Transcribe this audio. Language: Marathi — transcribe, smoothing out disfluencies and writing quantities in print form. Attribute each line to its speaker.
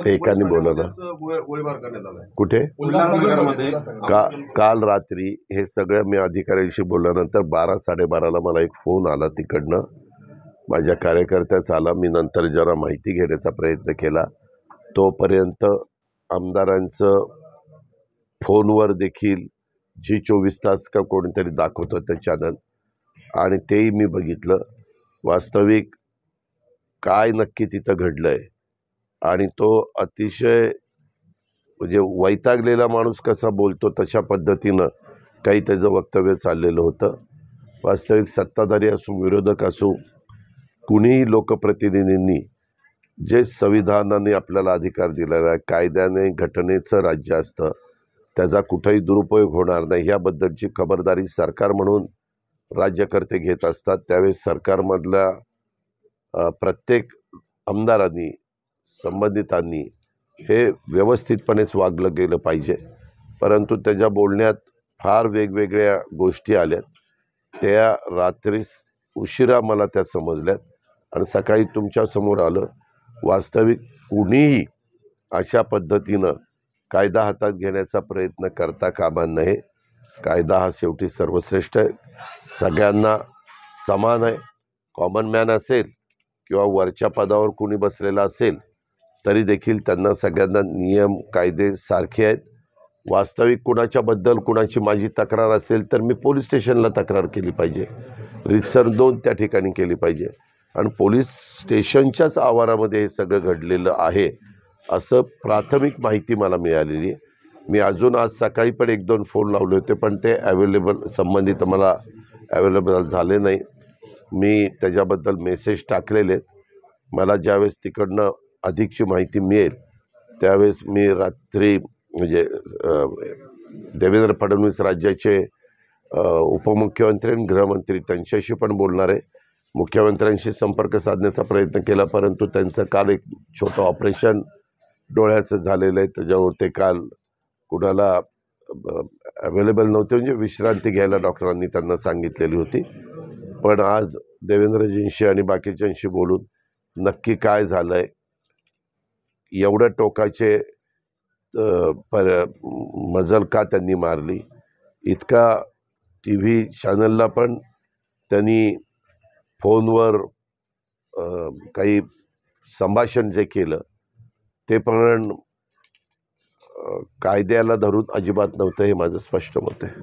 Speaker 1: एकाने बोलवलं कुठे काल रात्री हे सगळं मी अधिकाऱ्यांशी बोलल्यानंतर 12-12:30ला मला एक फोन आला तिकडनं, माझ्या कार्यकर्त्याचा आला. मी नंतर जरा माहिती घेण्याचा प्रयत्न केला. तोपर्यंत आमदारांचं फोनवर देखील जी 24 तास का कोणीतरी दाखवतं ते चॅनल, आणि तेही मी बघितलं. वास्तविक काय नक्की तिथं घडलंय, आणि तो अतिशय म्हणजे वैतागलेला माणूस कसा बोलतो तशा पद्धतीनं काही त्याचं वक्तव्य चाललेलं होतं. वास्तविक सत्ताधारी असो विरोधक असो, कुणीही लोकप्रतिनिधींनी जे संविधानाने आपल्याला अधिकार दिलेला आहे, कायद्याने घटनेचं राज्य असतं, त्याचा कुठेही दुरुपयोग होणार नाही याबद्दलची खबरदारी सरकार म्हणून राज्यकर्ते घेत असतात. त्यावेळेस सरकारमधल्या प्रत्येक आमदारांनी संबंधितांनी हे व्यवस्थितपणेच वागलं गेलं पाहिजे. परंतु त्याच्या बोलण्यात फार वेगवेगळ्या गोष्टी आल्यात. त्या रात्रीस उशिरा मला त्या समजल्यात आणि सकाळी तुमच्यासमोर आलं. वास्तविक कुणीही अशा पद्धतीनं कायदा हातात घेण्याचा प्रयत्न करता कामा नये. कायदा हा शेवटी सर्वश्रेष्ठ आहे, सगळ्यांना समान आहे. कॉमन मॅन असेल किंवा वरच्या पदावर कुणी बसलेला असेल तरी देखील त्यांना सगळ्यांना नियम कायदे सारखे आहेत. वास्तविक कुणाच्याबद्दल कुणाची माझी तक्रार असेल तर मी पोलीस स्टेशनला तक्रार केली पाहिजे, रीतसर 2 त्या ठिकाणी केली पाहिजे. आणि पोलीस स्टेशनच्याच आवारामध्ये हे सगळं घडलेलं आहे असं प्राथमिक माहिती मला मिळालेली आहे. मी अजून आज सकाळी पण 1-2 फोन लावले होते, पण ते संबंधित मला अवेलेबल झाले नाही. मी त्याच्याबद्दल मेसेज टाकलेले आहेत. मला ज्यावेळेस तिकडनं अधिकची माहिती मिळेल त्यावेळेस मी रात्री म्हणजे देवेंद्र फडणवीस राज्याचे उपमुख्यमंत्री आणि गृहमंत्री त्यांच्याशी पण बोलणार आहे. मुख्यमंत्र्यांशी संपर्क साधण्याचा प्रयत्न केला, परंतु त्यांचं काल एक छोटं ऑपरेशन डोळ्याचं झालेलं आहे, त्याच्यावर ते काल कुणाला अवेलेबल नव्हते, म्हणजे विश्रांती घ्यायला डॉक्टरांनी त्यांना सांगितलेली होती. पण आज देवेंद्रजींशी आणि बाकीच्यांशी बोलून नक्की काय झालं आहे, एवढ्या टोकाचे मजल का त्यांनी मारली, इतका TV चॅनलला पण त्यांनी फोनवर काही संभाषण जे केलं ते पण कायद्याला धरून अजिबात नव्हतं, हे माझं स्पष्ट मत आहे.